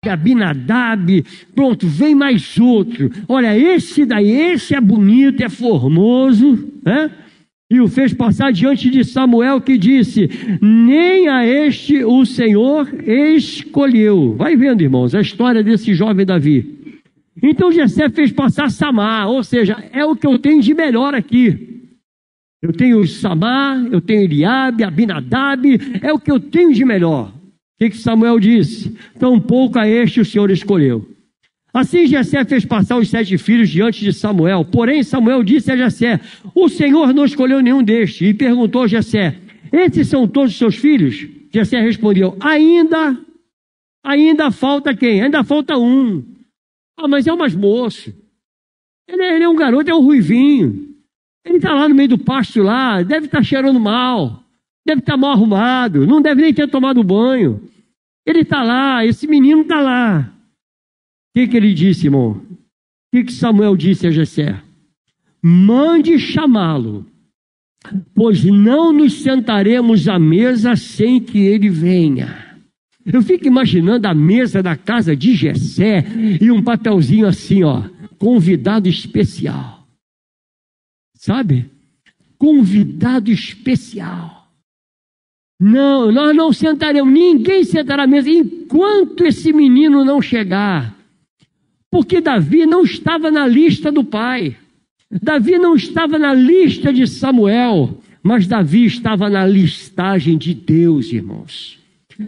Abinadab, pronto, vem mais outro. Olha, esse daí, esse é bonito, é formoso, né? E o fez passar diante de Samuel, que disse: nem a este o Senhor escolheu. Vai vendo, irmãos, a história desse jovem Davi. Então Jessé fez passar Samar, ou seja, é o que eu tenho de melhor aqui. Eu tenho Samar, eu tenho Eliabe, Abinadab, é o que eu tenho de melhor. O que Samuel disse? Tampouco a este o Senhor escolheu. Assim Jessé fez passar os 7 filhos diante de Samuel. Porém Samuel disse a Jessé: o Senhor não escolheu nenhum destes. E perguntou a Jessé: esses são todos os seus filhos? Jessé respondeu: ainda falta quem? Ainda falta um. Ah, mas é um mais moço. Ele é um garoto, é um ruivinho. Ele está lá no meio do pasto lá, deve estar cheirando mal, deve estar mal arrumado, não deve nem ter tomado banho. Ele está lá, esse menino está lá. O que ele disse, irmão? O que Samuel disse a Jessé? Mande chamá-lo, pois não nos sentaremos à mesa sem que ele venha. Eu fico imaginando a mesa da casa de Jessé e um papelzinho assim, ó, convidado especial. Sabe? Convidado especial. Não, nós não sentaremos, ninguém sentará à mesa enquanto esse menino não chegar. Porque Davi não estava na lista do pai. Davi não estava na lista de Samuel, mas Davi estava na listagem de Deus, irmãos.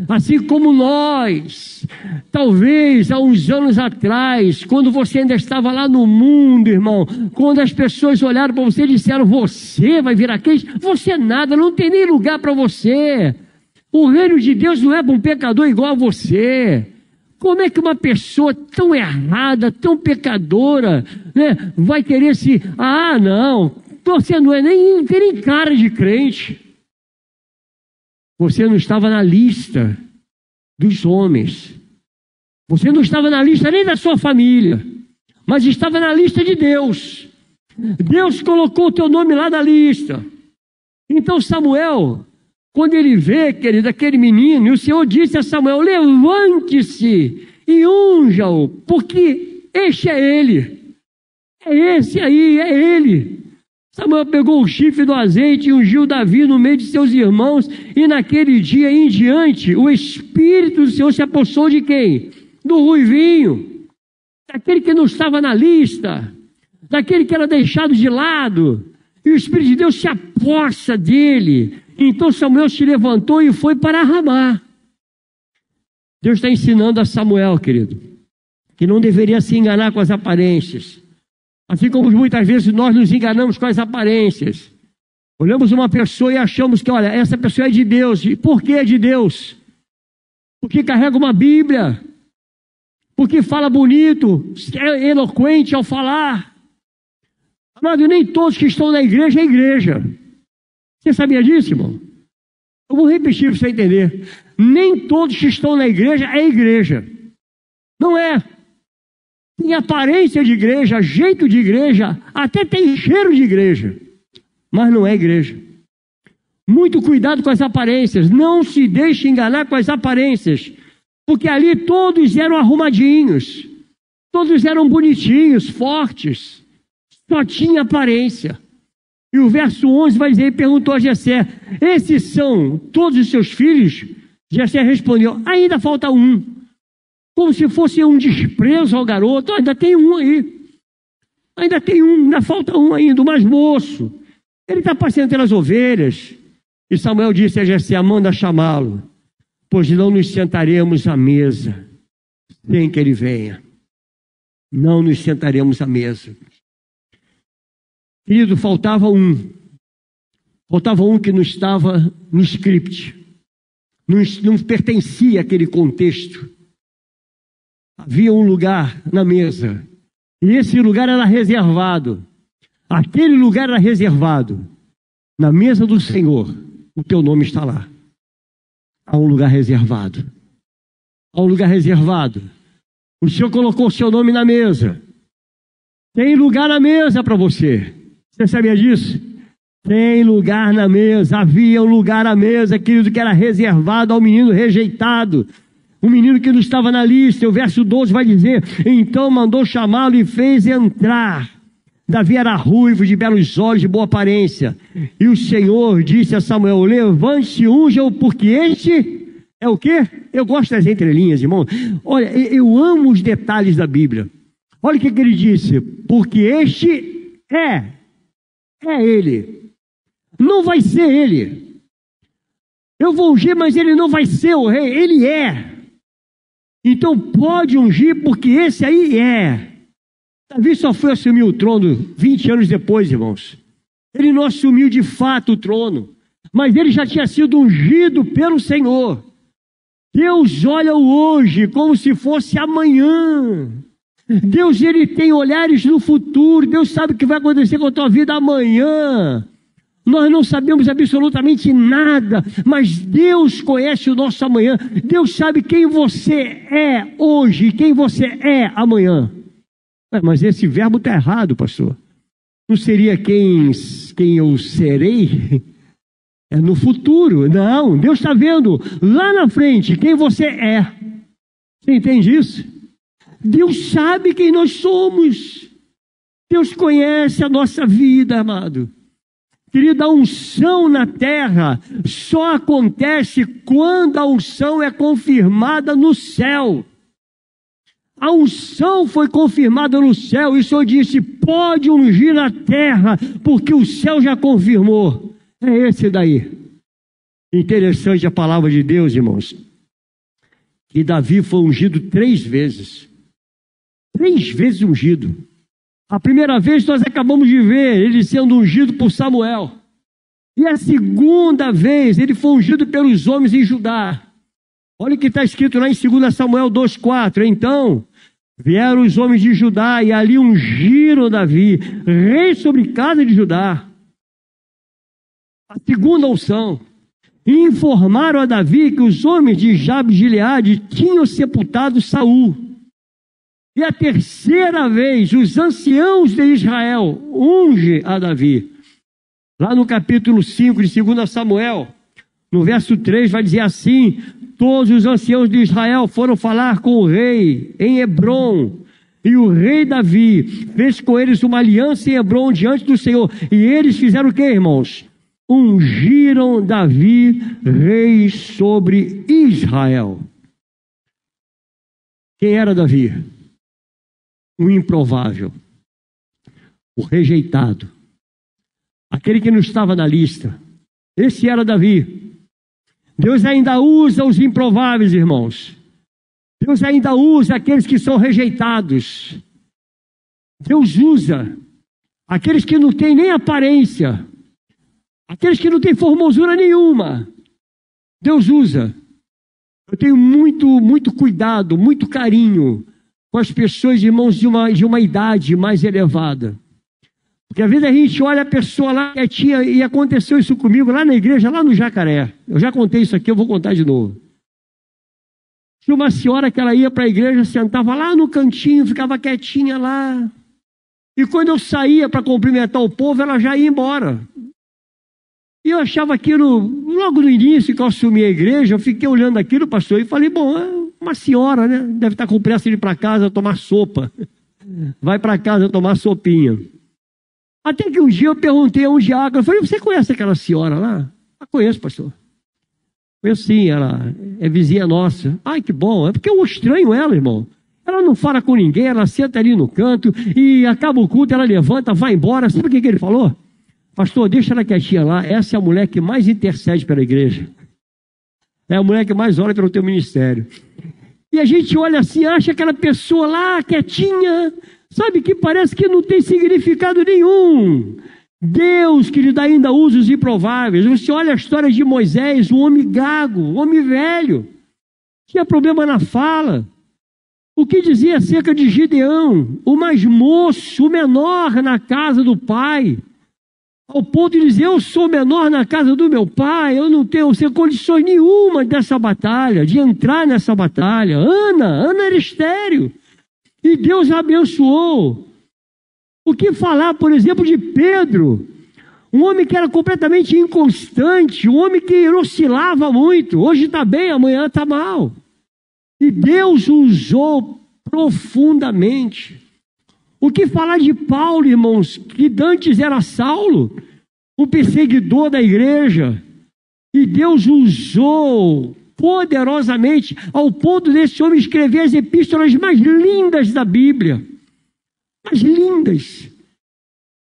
Assim como nós, talvez há uns anos atrás, quando você ainda estava lá no mundo, irmão, quando as pessoas olharam para você e disseram: você vai virar crente? Você é nada, não tem nem lugar para você. O reino de Deus não é para um pecador igual a você. Como é que uma pessoa tão errada, tão pecadora, né, vai querer se... Ah, não, você não é nem tem nem cara de crente. Você não estava na lista dos homens. Você não estava na lista nem da sua família, mas estava na lista de Deus. Deus colocou o teu nome lá na lista. Então Samuel, quando ele vê, querido, aquele menino, e o Senhor disse a Samuel: levante-se e unja-o, porque este é ele. É esse aí, é ele. Samuel pegou o chifre do azeite e ungiu Davi no meio de seus irmãos, e naquele dia em diante, o Espírito do Senhor se apossou de quem? Do ruivinho, daquele que não estava na lista, daquele que era deixado de lado, e o Espírito de Deus se apossa dele. Então Samuel se levantou e foi para Ramá. Deus está ensinando a Samuel, querido, que não deveria se enganar com as aparências. Assim como muitas vezes nós nos enganamos com as aparências. Olhamos uma pessoa e achamos que, olha, essa pessoa é de Deus. E por que é de Deus? Porque carrega uma Bíblia. Porque fala bonito, é eloquente ao falar. Amado, nem todos que estão na igreja é igreja. Você sabia disso, irmão? Eu vou repetir para você entender. Nem todos que estão na igreja é igreja. Não é. Tem aparência de igreja, jeito de igreja, até tem cheiro de igreja, mas não é igreja. Muito cuidado com as aparências, não se deixe enganar com as aparências, porque ali todos eram arrumadinhos, todos eram bonitinhos, fortes, só tinha aparência. E o verso 11 vai dizer, perguntou a Jessé: esses são todos os seus filhos? Jessé respondeu: ainda falta um. Como se fosse um desprezo ao garoto. Ainda tem um aí. Ainda tem um, ainda falta um ainda, o mais moço. Ele está apacentando as ovelhas. E Samuel disse a Jessé: manda chamá-lo, pois não nos sentaremos à mesa sem que ele venha. Não nos sentaremos à mesa. Querido, faltava um. Faltava um que não estava no script. Não pertencia àquele contexto. Havia um lugar na mesa, e esse lugar era reservado. Aquele lugar era reservado. Na mesa do Senhor, o teu nome está lá. Há um lugar reservado. Há um lugar reservado. O Senhor colocou o seu nome na mesa. Tem lugar na mesa para você. Você sabia disso? Tem lugar na mesa. Havia um lugar à mesa, querido, que era reservado ao menino rejeitado. O menino que não estava na lista, o verso 12 vai dizer: então mandou chamá-lo e fez entrar. Davi era ruivo, de belos olhos, de boa aparência. E o Senhor disse a Samuel: levante-se, unja-o, porque este é o quê? Eu gosto das entrelinhas, irmão. Olha, eu amo os detalhes da Bíblia. Olha o que ele disse: porque este é ele. Não vai ser ele. Eu vou ungir, mas ele não vai ser o rei, ele é. Então pode ungir, porque esse aí é. Davi só foi assumir o trono 20 anos depois, irmãos. Ele não assumiu de fato o trono, mas ele já tinha sido ungido pelo Senhor. Deus olha o hoje como se fosse amanhã. Deus, ele tem olhares no futuro. Deus sabe o que vai acontecer com a tua vida amanhã. Nós não sabemos absolutamente nada, mas Deus conhece o nosso amanhã. Deus sabe quem você é hoje e quem você é amanhã. Mas esse verbo está errado, pastor. Não seria quem eu serei? É no futuro. Não, Deus está vendo lá na frente quem você é. Você entende isso? Deus sabe quem nós somos. Deus conhece a nossa vida, amado. Querido, a unção na terra só acontece quando a unção é confirmada no céu. A unção foi confirmada no céu e o Senhor disse: pode ungir na terra, porque o céu já confirmou. É esse daí. Interessante a palavra de Deus, irmãos. Que Davi foi ungido 3 vezes. 3 vezes ungido. A primeira vez nós acabamos de ver ele sendo ungido por Samuel. E a segunda vez ele foi ungido pelos homens em Judá. Olha o que está escrito lá em 2 Samuel 2,4. Então vieram os homens de Judá e ali ungiram Davi, rei sobre casa de Judá. A segunda unção. E informaram a Davi que os homens de Jabes de Gileade tinham sepultado Saul. E a terceira vez, os anciãos de Israel unge a Davi. Lá no capítulo 5 de 2 Samuel, no verso 3, vai dizer assim: todos os anciãos de Israel foram falar com o rei em Hebrom. E o rei Davi fez com eles uma aliança em Hebrom diante do Senhor. E eles fizeram o que, irmãos? Ungiram Davi rei sobre Israel. Quem era Davi? O improvável, o rejeitado, aquele que não estava na lista. Esse era Davi. Deus ainda usa os improváveis, irmãos. Deus ainda usa aqueles que são rejeitados. Deus usa aqueles que não têm nem aparência, aqueles que não têm formosura nenhuma. Deus usa. Eu tenho muito cuidado, muito carinho com as pessoas, irmãos, de uma idade mais elevada. Porque às vezes a gente olha a pessoa lá quietinha, e aconteceu isso comigo lá na igreja, lá no Jacaré. Eu já contei isso aqui, eu vou contar de novo. Tinha uma senhora que ela ia para a igreja, sentava lá no cantinho, ficava quietinha lá. E quando eu saía para cumprimentar o povo, ela já ia embora. E eu achava aquilo, logo no início que eu assumi a igreja, eu fiquei olhando aquilo, pastor, e falei: bom, é uma senhora, né? Deve estar com pressa de ir para casa tomar sopa. Vai para casa tomar sopinha. Até que um dia eu perguntei a um diácono, eu falei: você conhece aquela senhora lá? Ah, conheço, pastor. Conheço sim, ela é vizinha nossa. Ai, que bom, é porque eu estranho ela, irmão. Ela não fala com ninguém, ela senta ali no canto e acaba o culto, ela levanta, vai embora. Sabe o que ele falou? Pastor, deixa ela quietinha lá, essa é a mulher que mais intercede pela igreja. É a mulher que mais ora pelo teu ministério. E a gente olha assim, acha aquela pessoa lá quietinha, sabe, que parece que não tem significado nenhum. Deus, querido, ainda usa os improváveis. Você olha a história de Moisés, um homem gago, um homem velho, tinha problema na fala. O que dizia acerca de Gideão, o mais moço, o menor na casa do pai, ao ponto de dizer: eu sou menor na casa do meu pai, eu não tenho condições nenhuma dessa batalha, de entrar nessa batalha. Ana era estéril, e Deus a abençoou. O que falar, por exemplo, de Pedro, um homem que era completamente inconstante, um homem que oscilava muito, hoje está bem, amanhã está mal. E Deus o usou profundamente. O que falar de Paulo, irmãos, que antes era Saulo, o perseguidor da igreja, e Deus o usou poderosamente ao ponto desse homem escrever as epístolas mais lindas da Bíblia. Mais lindas.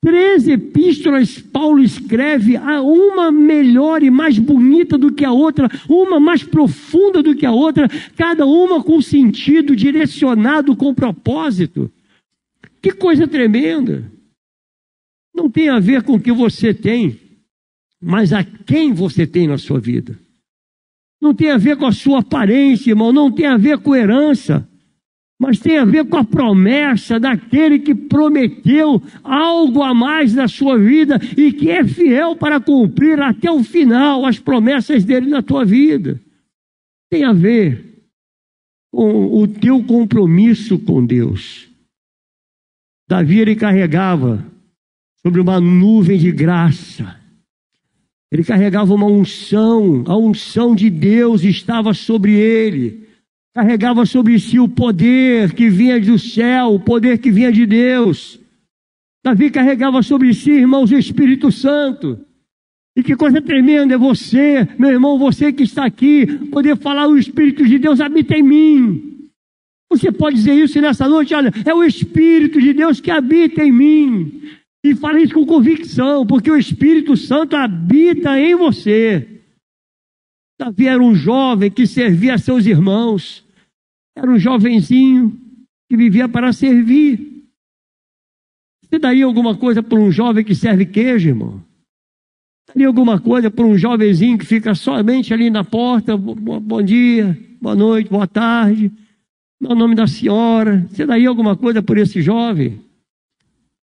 3 epístolas Paulo escreve, uma melhor e mais bonita do que a outra, uma mais profunda do que a outra, cada uma com sentido, direcionado, com propósito. Que coisa tremenda! Não tem a ver com o que você tem, mas a quem você tem na sua vida. Não tem a ver com a sua aparência, irmão, não tem a ver com herança, mas tem a ver com a promessa daquele que prometeu algo a mais na sua vida e que é fiel para cumprir até o final as promessas dele na tua vida. Tem a ver com o teu compromisso com Deus. Davi, ele carregava sobre uma nuvem de graça. Ele carregava uma unção, a unção de Deus estava sobre ele. Carregava sobre si o poder que vinha do céu, o poder que vinha de Deus. Davi carregava sobre si, irmãos, o Espírito Santo. E que coisa tremenda é você, meu irmão, você que está aqui, poder falar: o Espírito de Deus habita em mim. Você pode dizer isso nessa noite: olha, é o Espírito de Deus que habita em mim. E fala isso com convicção, porque o Espírito Santo habita em você. Davi era um jovem que servia a seus irmãos. Era um jovenzinho que vivia para servir. Você daria alguma coisa para um jovem que serve queijo, irmão? Daria alguma coisa para um jovenzinho que fica somente ali na porta? Bom dia, boa noite, boa tarde. No nome da senhora. Você daria alguma coisa por esse jovem?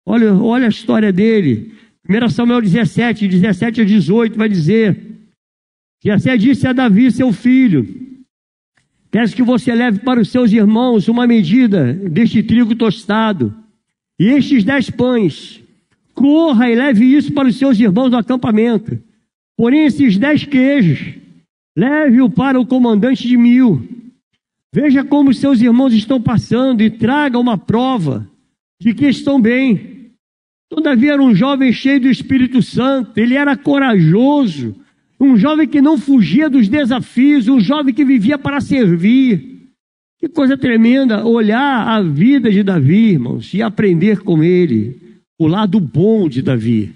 Olha a história dele. 1 Samuel 17, 17 a 18 vai dizer: Jessé disse a Davi, seu filho: peço que você leve para os seus irmãos uma medida deste trigo tostado e estes 10 pães. Corra e leve isso para os seus irmãos do acampamento. Porém, esses 10 queijos, leve-o para o comandante de 1000. Veja como seus irmãos estão passando e traga uma prova de que estão bem. Então, Davi era um jovem cheio do Espírito Santo, ele era corajoso, um jovem que não fugia dos desafios, um jovem que vivia para servir. Que coisa tremenda olhar a vida de Davi, irmãos, e aprender com ele, o lado bom de Davi.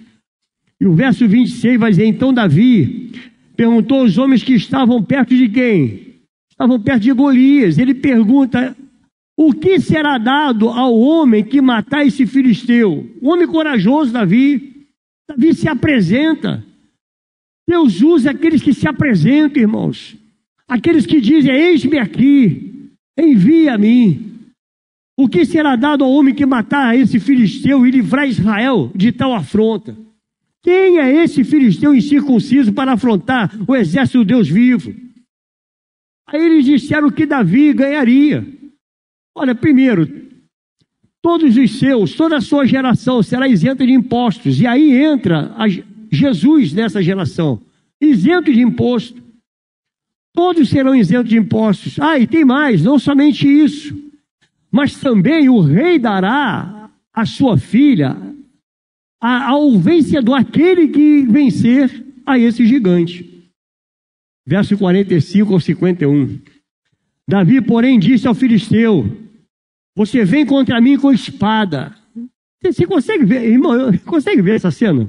E o verso 26 vai dizer: então Davi perguntou aos homens que estavam perto de quem? Estavam perto de Golias. Ele pergunta: o que será dado ao homem que matar esse filisteu? Um homem corajoso, Davi. Davi se apresenta. Deus usa aqueles que se apresentam, irmãos. Aqueles que dizem: eis-me aqui, envia a mim. O que será dado ao homem que matar esse filisteu e livrar Israel de tal afronta? Quem é esse filisteu incircunciso para afrontar o exército do Deus vivo? Aí eles disseram que Davi ganharia. Olha, primeiro, todos os seus, toda a sua geração será isenta de impostos. E aí entra Jesus nessa geração, isento de imposto. Todos serão isentos de impostos. Ah, e tem mais, não somente isso, mas também o rei dará a sua filha ao vencedor, aquele que vencer a esse gigante. Verso 45 ao 51. Davi, porém, disse ao filisteu: você vem contra mim com espada. Você consegue ver, irmão, consegue ver essa cena?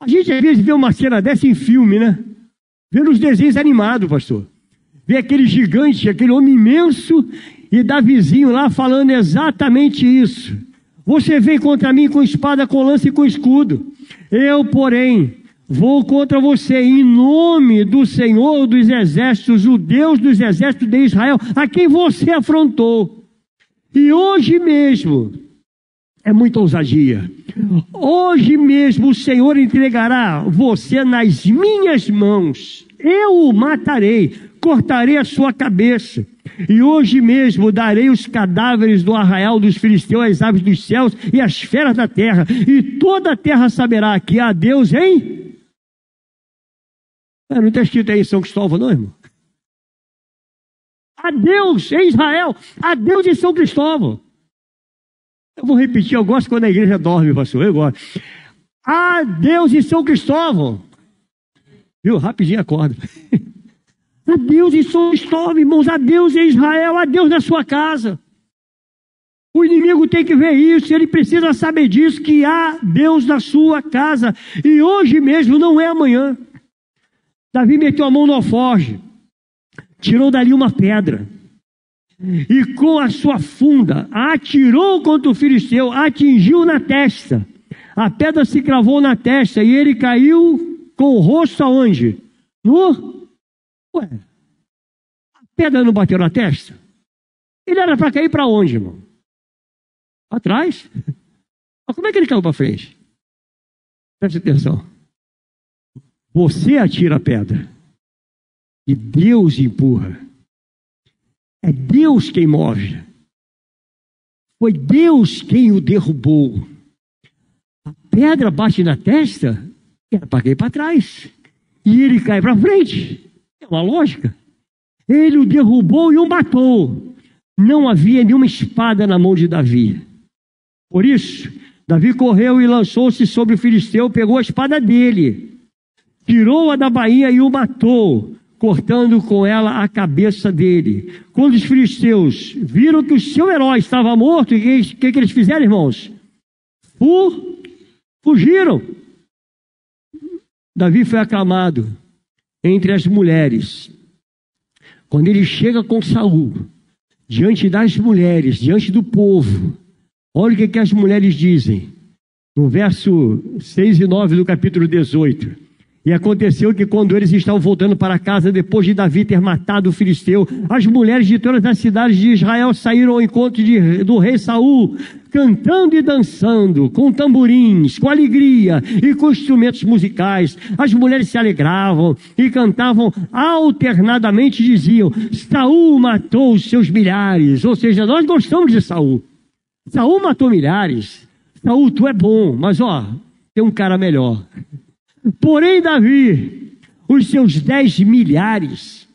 A gente às vezes vê uma cena dessa em filme, né? Vê nos desenhos animados, pastor. Vê aquele gigante, aquele homem imenso, e Davizinho lá falando exatamente isso. Você vem contra mim com espada, com lança e com escudo. Eu, porém, vou contra você em nome do Senhor dos exércitos, o Deus dos exércitos de Israel, a quem você afrontou. E hoje mesmo, é muita ousadia, hoje mesmo o Senhor entregará você nas minhas mãos. Eu o matarei, cortarei a sua cabeça. E hoje mesmo darei os cadáveres do arraial dos filisteus às aves dos céus e às feras da terra. E toda a terra saberá que há Deus em... Não está escrito aí em São Cristóvão, não, irmão? a Deus em Israel, a Deus em São Cristóvão. Eu vou repetir, eu gosto quando a igreja dorme, pastor, eu gosto. A Deus em São Cristóvão. Viu? Rapidinho acorda. A Deus em São Cristóvão, irmãos, a Deus em Israel, a Deus na sua casa. O inimigo tem que ver isso, ele precisa saber disso, que há Deus na sua casa. E hoje mesmo, não é amanhã. Davi meteu a mão no alforje, tirou dali uma pedra, e com a sua funda, atirou contra o filisteu, atingiu na testa. A pedra se cravou na testa, e ele caiu com o rosto aonde? Ué, a pedra não bateu na testa? Ele era para cair para onde, irmão? Atrás? Mas como é que ele caiu para frente? Preste atenção. Você atira a pedra e Deus empurra. É Deus quem move. Foi Deus quem o derrubou. A pedra bate na testa, era para cair para trás. E ele cai para frente. É uma lógica. Ele o derrubou e o matou. Não havia nenhuma espada na mão de Davi. Por isso, Davi correu e lançou-se sobre o filisteu, pegou a espada dele, tirou-a da bainha e o matou, cortando com ela a cabeça dele. Quando os filisteus viram que o seu herói estava morto, o que eles fizeram, irmãos? Fugiram. Davi foi aclamado entre as mulheres. Quando ele chega com Saul, diante das mulheres, diante do povo, olha o que as mulheres dizem, no verso 6 e 9 do capítulo 18. E aconteceu que quando eles estavam voltando para casa, depois de Davi ter matado o filisteu, as mulheres de todas as cidades de Israel saíram ao encontro do rei Saul, cantando e dançando, com tamborins, com alegria e com instrumentos musicais. As mulheres se alegravam e cantavam alternadamente, diziam: Saul matou os seus milhares. Ou seja, nós gostamos de Saul. Saul matou milhares. Saul, tu é bom, mas tem um cara melhor. Porém, Davi, os seus 10 milhares.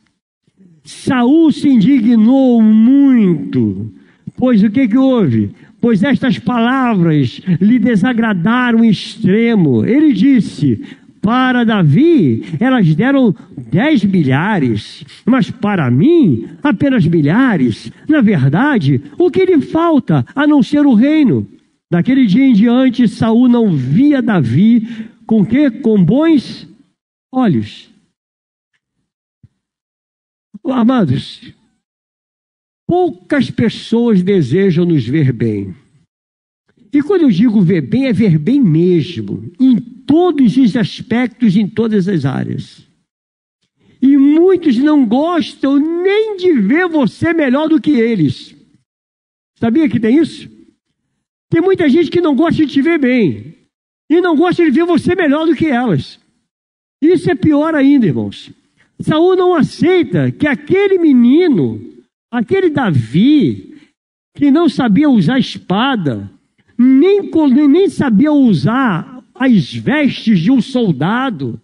Saul se indignou muito, pois o que houve? Pois estas palavras lhe desagradaram em extremo. Ele disse: para Davi, elas deram 10 milhares, mas para mim, apenas milhares. Na verdade, o que lhe falta a não ser o reino? Daquele dia em diante, Saul não via Davi com quê? Com bons olhos. Amados, poucas pessoas desejam nos ver bem. E quando eu digo ver bem, é ver bem mesmo, em todos os aspectos, em todas as áreas. E muitos não gostam nem de ver você melhor do que eles. Sabia que tem isso? Tem muita gente que não gosta de te ver bem e não gosta de ver você melhor do que elas. Isso é pior ainda, irmãos. Saul não aceita que aquele menino, aquele Davi, que não sabia usar espada, nem sabia usar as vestes de um soldado,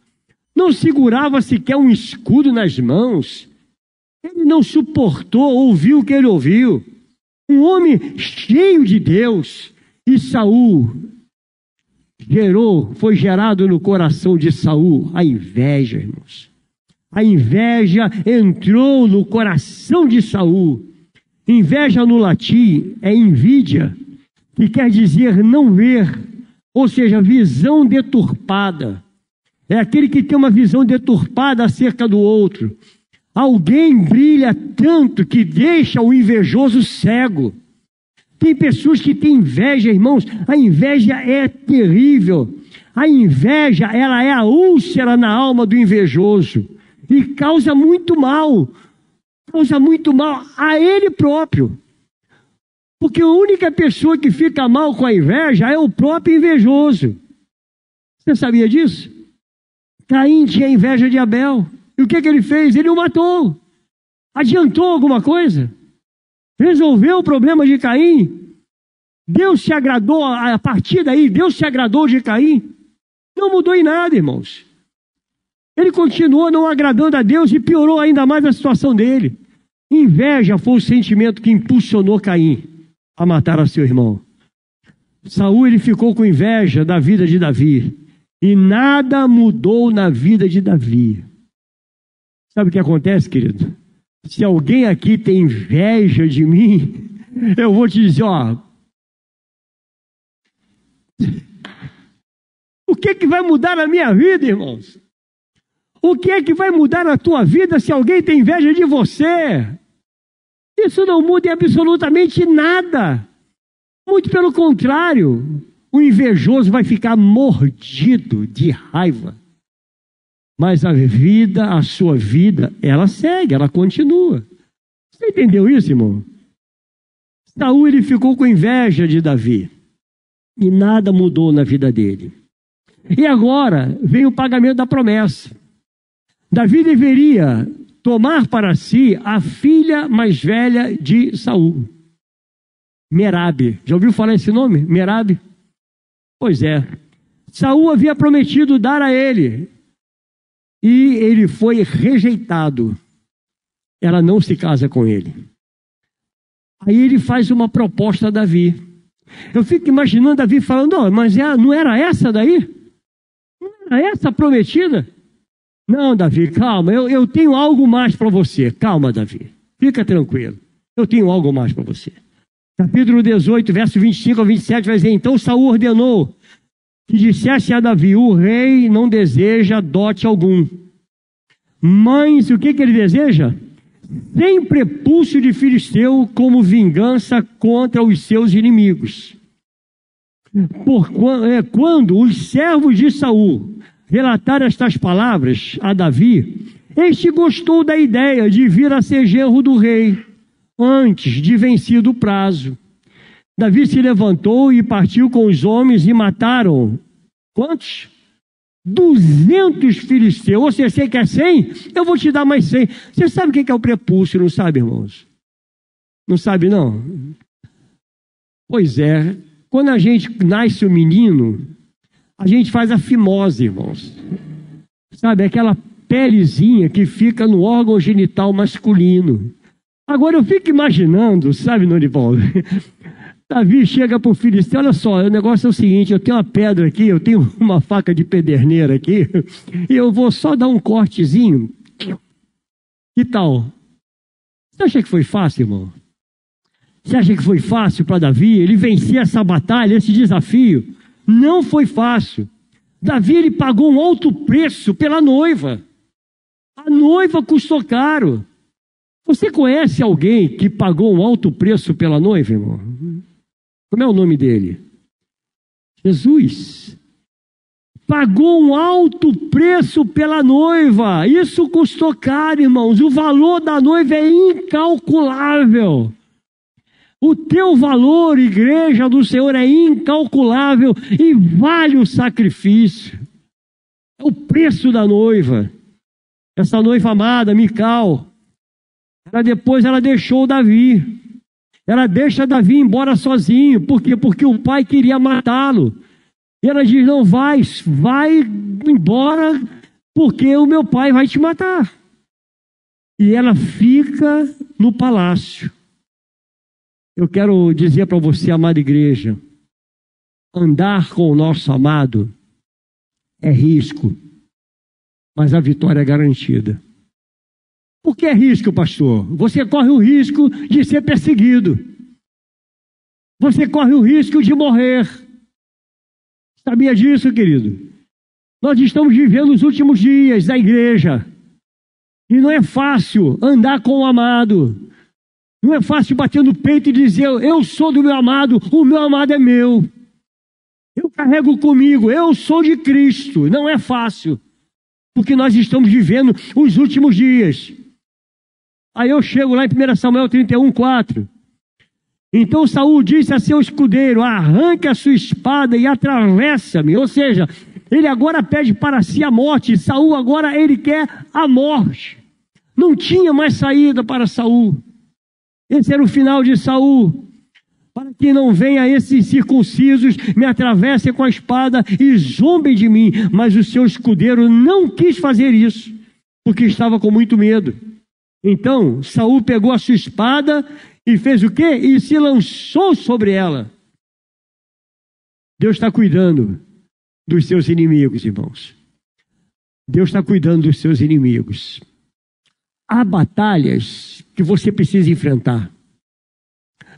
não segurava sequer um escudo nas mãos, ele não suportou ouvir o que ele ouviu. Um homem cheio de Deus. E Saul foi gerado no coração de Saul a inveja, irmãos. A inveja entrou no coração de Saul. Inveja no latim é invidia, que quer dizer não ver, ou seja, visão deturpada. É aquele que tem uma visão deturpada acerca do outro. Alguém brilha tanto que deixa o invejoso cego. Tem pessoas que têm inveja, irmãos. A inveja é terrível. A inveja, ela é a úlcera na alma do invejoso. E causa muito mal. Causa muito mal a ele próprio. Porque a única pessoa que fica mal com a inveja é o próprio invejoso. Você sabia disso? Caim tinha inveja de Abel. E o que ele fez? Ele o matou. Adiantou alguma coisa? Resolveu o problema de Caim? Deus se agradou, a partir daí, Deus se agradou de Caim? Não mudou em nada, irmãos. Ele continuou não agradando a Deus e piorou ainda mais a situação dele. Inveja foi o sentimento que impulsionou Caim a matar a seu irmão. Saul, ele ficou com inveja da vida de Davi. E nada mudou na vida de Davi. Sabe o que acontece, querido? Se alguém aqui tem inveja de mim, eu vou te dizer, ó. O que é que vai mudar na minha vida, irmãos? O que é que vai mudar na tua vida se alguém tem inveja de você? Isso não muda em absolutamente nada. Muito pelo contrário, o invejoso vai ficar mordido de raiva. Mas a sua vida, ela segue, ela continua. Você entendeu isso, irmão? Saul, ele ficou com inveja de Davi. E nada mudou na vida dele. E agora vem o pagamento da promessa. Davi deveria tomar para si a filha mais velha de Saul, Merabe. Já ouviu falar esse nome? Merabe? Pois é. Saul havia prometido dar a ele. E ele foi rejeitado. Ela não se casa com ele. Aí ele faz uma proposta a Davi. Eu fico imaginando Davi falando, oh, mas não era essa daí? Não era essa prometida? Não, Davi, calma, eu tenho algo mais para você. Calma, Davi, fica tranquilo. Eu tenho algo mais para você. Capítulo 18, verso 25 a 27 vai dizer, então Saul ordenou que dissesse a Davi, o rei não deseja dote algum. Mas o que ele deseja? Sem prepúcio de filisteu como vingança contra os seus inimigos. Quando os servos de Saul relataram estas palavras a Davi, este gostou da ideia de vir a ser genro do rei, antes de vencido o prazo. Davi se levantou e partiu com os homens e mataram, quantos? 200 filisteus. Ou seja, você quer 100? Eu vou te dar mais 100. Você sabe o que é o prepúcio, não sabe, irmãos? Não sabe, não? Pois é, quando a gente nasce o menino, a gente faz a fimose, irmãos. Sabe, aquela pelezinha que fica no órgão genital masculino. Agora eu fico imaginando, sabe, Norivaldo? Davi chega para o filisteu, olha só, o negócio é o seguinte, eu tenho uma pedra aqui, eu tenho uma faca de pederneira aqui, e eu vou só dar um cortezinho. Que tal? Você acha que foi fácil, irmão? Você acha que foi fácil para Davi? Ele vencer essa batalha, esse desafio? Não foi fácil. Davi, ele pagou um alto preço pela noiva. A noiva custou caro. Você conhece alguém que pagou um alto preço pela noiva, irmão? Como é o nome dele? Jesus. Pagou um alto preço pela noiva. Isso custou caro, irmãos. O valor da noiva é incalculável. O teu valor, igreja do Senhor, é incalculável e vale o sacrifício. É o preço da noiva. Essa noiva amada, Mical, depois ela deixou Davi. Ela deixa Davi embora sozinho. Por quê? Porque o pai queria matá-lo. E ela diz, não, vai embora, porque o meu pai vai te matar. E ela fica no palácio. Eu quero dizer para você, amada igreja, andar com o nosso amado é risco, mas a vitória é garantida. Por que é risco, pastor? Você corre o risco de ser perseguido. Você corre o risco de morrer. Sabia disso, querido? Nós estamos vivendo os últimos dias da igreja. E não é fácil andar com o amado. Não é fácil bater no peito e dizer, eu sou do meu amado, o meu amado é meu. Eu carrego comigo, eu sou de Cristo. Não é fácil. Porque nós estamos vivendo os últimos dias. Aí eu chego lá em 1 Samuel 31, 4. Então Saul disse a seu escudeiro, arranque a sua espada e atravessa-me. Ou seja, ele agora pede para si a morte. Saul agora ele quer a morte. Não tinha mais saída para Saul. Esse era o final de Saul. Para que não venha esses circuncisos, me atravessem com a espada e zombem de mim. Mas o seu escudeiro não quis fazer isso, porque estava com muito medo. Então Saul pegou a sua espada e fez o quê? E se lançou sobre ela. Deus está cuidando dos seus inimigos, irmãos. Deus está cuidando dos seus inimigos. Há batalhas que você precisa enfrentar.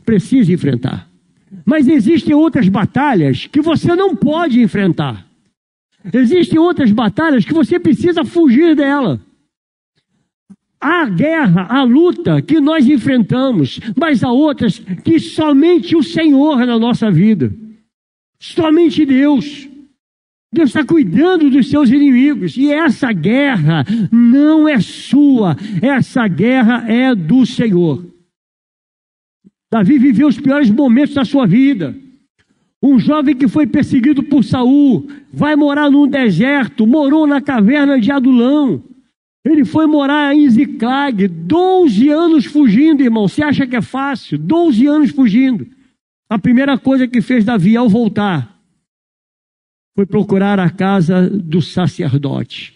Precisa enfrentar. Mas existem outras batalhas que você não pode enfrentar. Existem outras batalhas que você precisa fugir dela. Há guerra, há luta que nós enfrentamos, mas há outras que somente o Senhor na nossa vida. Somente Deus. Deus está cuidando dos seus inimigos. E essa guerra não é sua. Essa guerra é do Senhor. Davi viveu os piores momentos da sua vida. Um jovem que foi perseguido por Saul, vai morar num deserto, morou na caverna de Adulão. Ele foi morar em Ziclag, 12 anos fugindo, irmão. Você acha que é fácil? 12 anos fugindo. A primeira coisa que fez Davi ao voltar foi procurar a casa do sacerdote.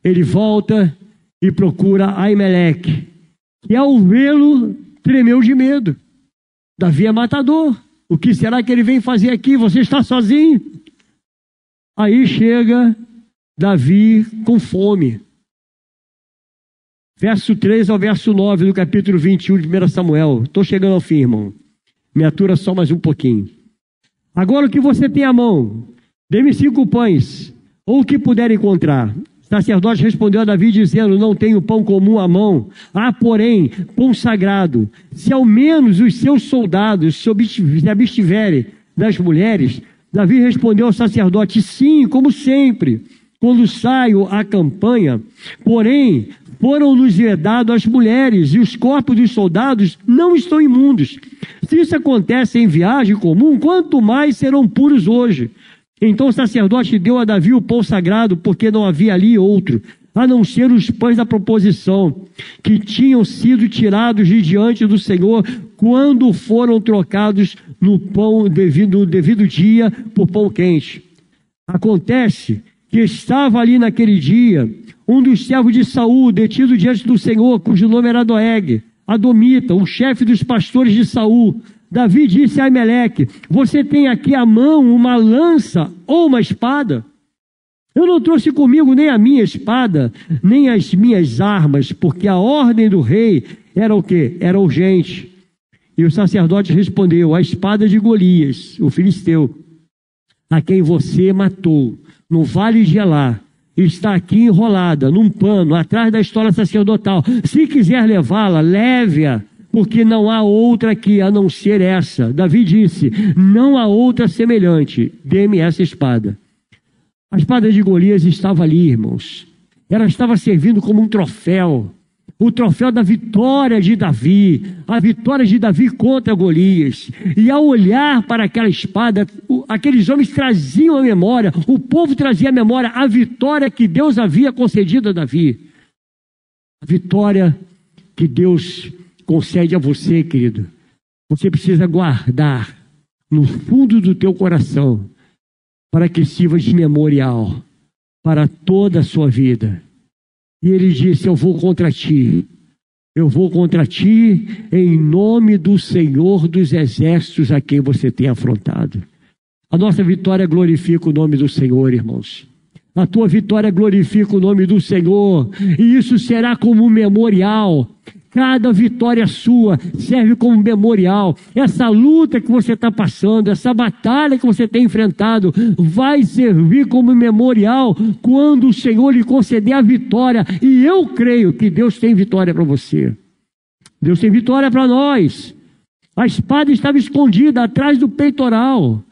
Ele volta e procura Aimeleque, que ao vê-lo tremeu de medo. Davi é matador. O que será que ele vem fazer aqui? Você está sozinho? Aí chega Davi com fome. Verso 3 ao verso 9 do capítulo 21 de 1 Samuel. Estou chegando ao fim, irmão. Me atura só mais um pouquinho. Agora o que você tem à mão? Dê-me 5 pães, ou o que puder encontrar. O sacerdote respondeu a Davi dizendo, não tenho pão comum à mão. Há, porém, pão sagrado. Se ao menos os seus soldados se abstiverem das mulheres. Davi respondeu ao sacerdote, sim, como sempre, quando saio à campanha. Porém, foram-nos vedados as mulheres, e os corpos dos soldados não estão imundos. Se isso acontece em viagem comum, quanto mais serão puros hoje. Então o sacerdote deu a Davi o pão sagrado, porque não havia ali outro, a não ser os pães da proposição, que tinham sido tirados de diante do Senhor, quando foram trocados no pão no devido dia por pão quente. Acontece que estava ali naquele dia um dos servos de Saul, detido diante do Senhor, cujo nome era Doeg, Adomita, o chefe dos pastores de Saul. Davi disse a Aimeleque, você tem aqui à mão uma lança ou uma espada? Eu não trouxe comigo nem a minha espada, nem as minhas armas, porque a ordem do rei era o quê? Era urgente. E o sacerdote respondeu, a espada de Golias, o filisteu, a quem você matou no vale de Elá, está aqui enrolada num pano atrás da estola sacerdotal. Se quiser levá-la, leve-a, porque não há outra aqui a não ser essa. Davi disse, não há outra semelhante, dê-me essa espada. A espada de Golias estava ali, irmãos. Ela estava servindo como um troféu. O troféu da vitória de Davi. A vitória de Davi contra Golias. E ao olhar para aquela espada, aqueles homens traziam a memória, o povo trazia a memória, a vitória que Deus havia concedido a Davi. A vitória que Deus concede a você, querido. Você precisa guardar no fundo do teu coração, para que sirva de memorial para toda a sua vida. E ele disse, eu vou contra ti em nome do Senhor dos Exércitos a quem você tem afrontado. A nossa vitória glorifica o nome do Senhor, irmãos. A tua vitória glorifica o nome do Senhor, e isso será como um memorial. Cada vitória sua serve como memorial. Essa luta que você está passando, essa batalha que você tem enfrentado, vai servir como memorial quando o Senhor lhe conceder a vitória. E eu creio que Deus tem vitória para você. Deus tem vitória para nós. A espada estava escondida atrás do peitoral.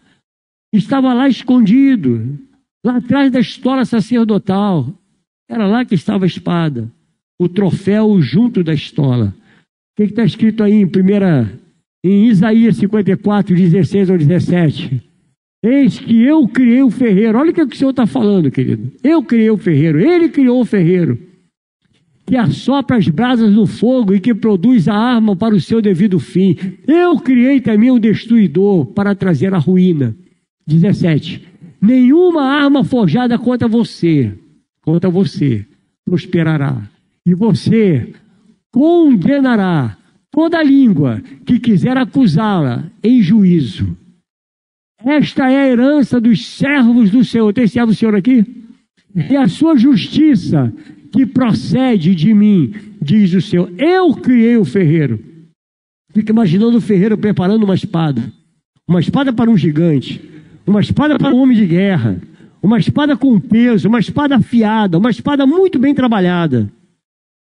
Estava lá escondido, lá atrás da estola sacerdotal. Era lá que estava a espada. O troféu junto da estola. O que está escrito aí em Isaías 54, 16 ao 17? Eis que eu criei o ferreiro. Olha o que o Senhor está falando, querido. Eu criei o ferreiro, ele criou o ferreiro, que assopra as brasas no fogo e que produz a arma para o seu devido fim. Eu criei também o destruidor para trazer a ruína. 17. Nenhuma arma forjada contra você prosperará. E você condenará toda língua que quiser acusá-la em juízo. Esta é a herança dos servos do Senhor. Tem servo do Senhor aqui? E a sua justiça que procede de mim, diz o Senhor. Eu criei o ferreiro. Fica imaginando o ferreiro preparando uma espada para um gigante, uma espada para um homem de guerra, uma espada com peso, uma espada afiada, uma espada muito bem trabalhada.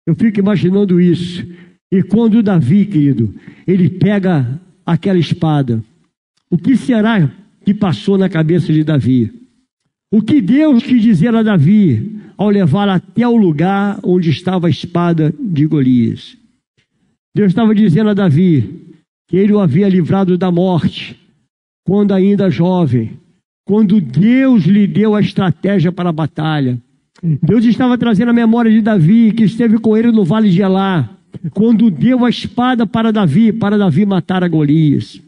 Eu fico imaginando isso. E quando Davi, querido, ele pega aquela espada, o que será que passou na cabeça de Davi? O que Deus quis dizer a Davi ao levá-lo até o lugar onde estava a espada de Golias? Deus estava dizendo a Davi que ele o havia livrado da morte quando ainda jovem, quando Deus lhe deu a estratégia para a batalha. Deus estava trazendo a memória de Davi, que esteve com ele no vale de Elá, quando deu a espada para Davi matar a Golias.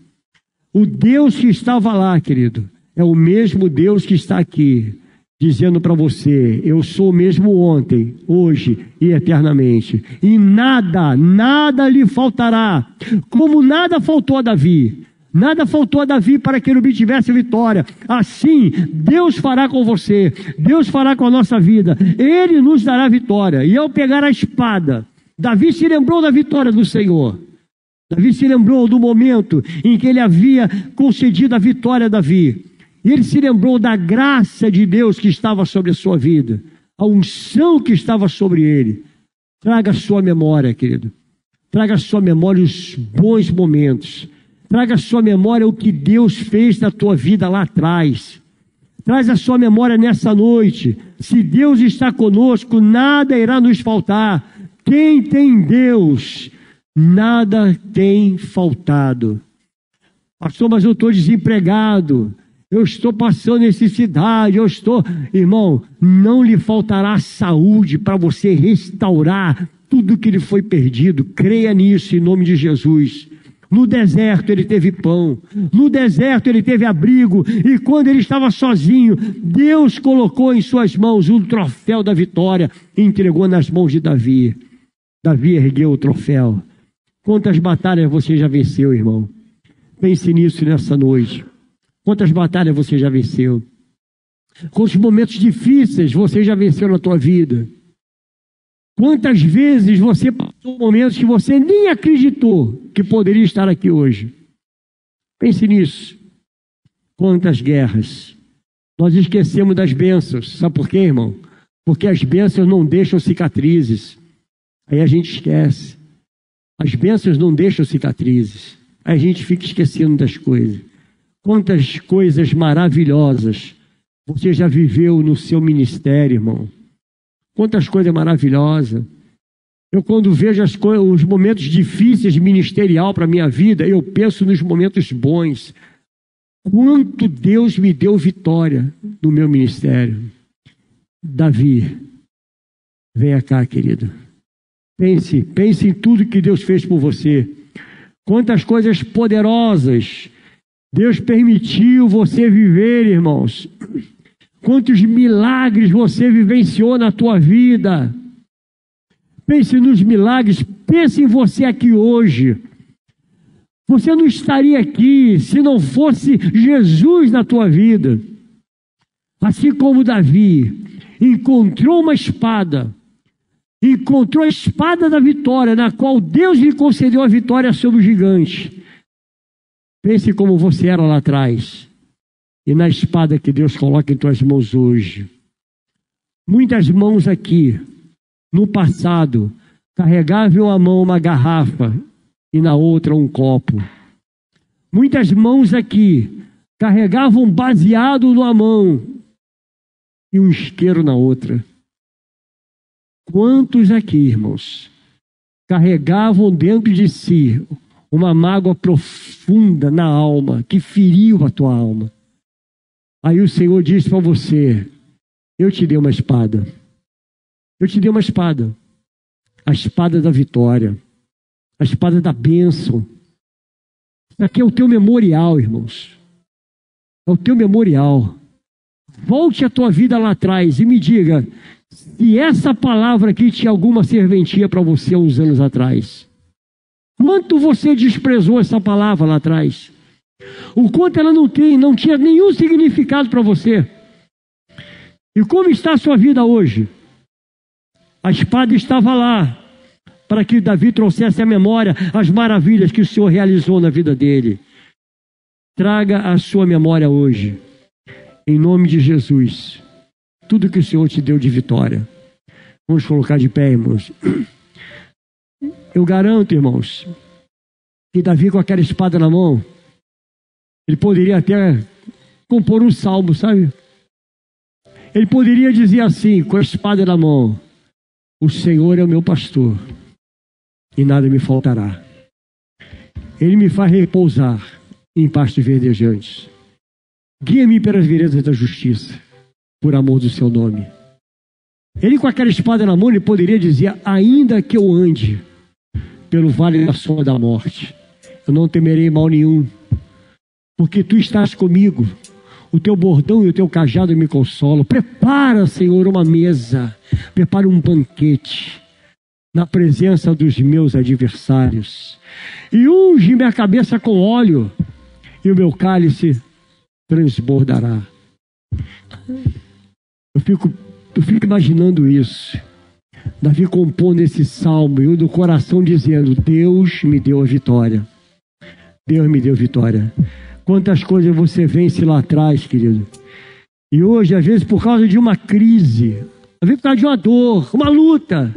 O Deus que estava lá, querido, é o mesmo Deus que está aqui, dizendo para você: eu sou o mesmo ontem, hoje e eternamente. E nada lhe faltará, como nada faltou a Davi. Nada faltou a Davi para que ele obtivesse vitória. Assim, Deus fará com você, Deus fará com a nossa vida. Ele nos dará vitória. E ao pegar a espada, Davi se lembrou da vitória do Senhor. Davi se lembrou do momento em que ele havia concedido a vitória a Davi. E ele se lembrou da graça de Deus que estava sobre a sua vida, a unção que estava sobre ele. Traga à sua memória, querido. Traga à sua memória os bons momentos. Traga à sua memória o que Deus fez na tua vida lá atrás. Traz à sua memória nessa noite. Se Deus está conosco, nada irá nos faltar. Quem tem Deus, nada tem faltado. Pastor, mas eu estou desempregado. Eu estou passando necessidade. Irmão, não lhe faltará saúde para você restaurar tudo que lhe foi perdido. Creia nisso em nome de Jesus. No deserto ele teve pão, no deserto ele teve abrigo, e quando ele estava sozinho, Deus colocou em suas mãos o troféu da vitória e entregou nas mãos de Davi. Davi ergueu o troféu. Quantas batalhas você já venceu, irmão? Pense nisso nessa noite. Quantas batalhas você já venceu? Quantos momentos difíceis você já venceu na tua vida? Quantas vezes você passou momentos que você nem acreditou que poderia estar aqui hoje? Pense nisso. Quantas guerras. Nós esquecemos das bênçãos. Sabe por quê, irmão? Porque as bênçãos não deixam cicatrizes. Aí a gente esquece. As bênçãos não deixam cicatrizes. Aí a gente fica esquecendo das coisas. Quantas coisas maravilhosas você já viveu no seu ministério, irmão. Quantas coisas maravilhosas. Eu, quando vejo os momentos difíceis ministerial para a minha vida, eu penso nos momentos bons. Quanto Deus me deu vitória no meu ministério. Davi, venha cá, querido. Pense em tudo que Deus fez por você. Quantas coisas poderosas Deus permitiu você viver, irmãos. Quantos milagres você vivenciou na tua vida. Pense nos milagres, pense em você aqui hoje. Você não estaria aqui se não fosse Jesus na tua vida. Assim como Davi encontrou uma espada, encontrou a espada da vitória, na qual Deus lhe concedeu a vitória sobre o gigante. Pense como você era lá atrás. E na espada que Deus coloca em tuas mãos hoje. Muitas mãos aqui, no passado, carregavam a mão uma garrafa e na outra um copo. Muitas mãos aqui carregavam baseado numa mão e um isqueiro na outra. Quantos aqui, irmãos, carregavam dentro de si uma mágoa profunda na alma, que feriu a tua alma? Aí o Senhor disse para você: eu te dei uma espada. Eu te dei uma espada. A espada da vitória. A espada da bênção. Isso aqui é o teu memorial, irmãos. É o teu memorial. Volte a tua vida lá atrás e me diga se essa palavra aqui tinha alguma serventia para você há uns anos atrás. Quanto você desprezou essa palavra lá atrás? O quanto ela não tinha nenhum significado para você. E como está a sua vida hoje? A espada estava lá, para que Davi trouxesse à memória as maravilhas que o Senhor realizou na vida dele. Traga à sua memória hoje, em nome de Jesus, tudo que o Senhor te deu de vitória. Vamos colocar de pé, irmãos. Eu garanto, irmãos, que Davi com aquela espada na mão, ele poderia até compor um salmo, sabe? Ele poderia dizer assim, com a espada na mão: o Senhor é o meu pastor e nada me faltará. Ele me faz repousar em pastos verdejantes. Guia-me pelas veredas da justiça, por amor do seu nome. Ele com aquela espada na mão, ele poderia dizer: ainda que eu ande pelo vale da sombra da morte, eu não temerei mal nenhum, porque tu estás comigo. O teu bordão e o teu cajado me consolam. Prepara, Senhor, uma mesa, prepara um banquete na presença dos meus adversários, e unge minha cabeça com óleo, e o meu cálice transbordará. Eu fico imaginando isso. Davi compondo esse salmo, e o do coração dizendo: Deus me deu a vitória. Deus me deu vitória. Quantas coisas você vence lá atrás, querido. E hoje, às vezes, por causa de uma crise, às vezes por causa de uma dor, uma luta,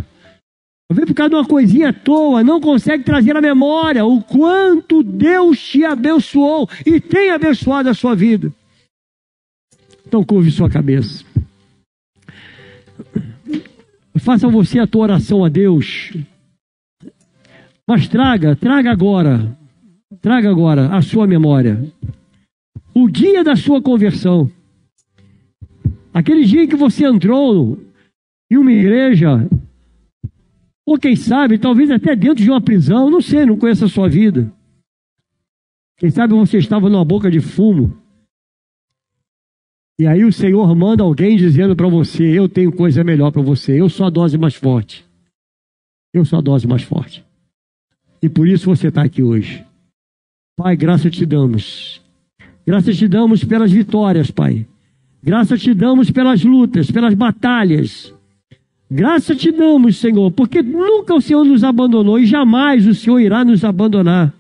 às vezes por causa de uma coisinha à toa, não consegue trazer à memória o quanto Deus te abençoou e tem abençoado a sua vida. Então, curve sua cabeça. Faça você a tua oração a Deus. Mas traga agora a sua memória o dia da sua conversão. Aquele dia em que você entrou em uma igreja, ou quem sabe, talvez até dentro de uma prisão, não sei, não conheço a sua vida. Quem sabe você estava numa boca de fumo. E aí o Senhor manda alguém dizendo para você: eu tenho coisa melhor para você, eu sou a dose mais forte. Eu sou a dose mais forte. E por isso você está aqui hoje. Pai, graça te damos. Graça te damos pelas vitórias, Pai. Graça te damos pelas lutas, pelas batalhas. Graça te damos, Senhor, porque nunca o Senhor nos abandonou e jamais o Senhor irá nos abandonar.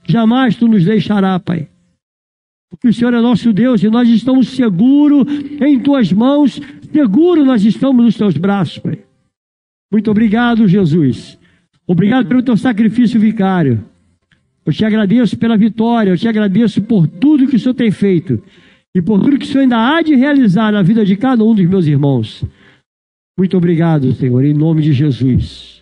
Jamais tu nos deixará, Pai. Porque o Senhor é nosso Deus e nós estamos seguros em tuas mãos, seguros nós estamos nos teus braços, Pai. Muito obrigado, Jesus. Obrigado pelo teu sacrifício vicário. Eu te agradeço pela vitória, eu te agradeço por tudo que o Senhor tem feito e por tudo que o Senhor ainda há de realizar na vida de cada um dos meus irmãos. Muito obrigado, Senhor, em nome de Jesus.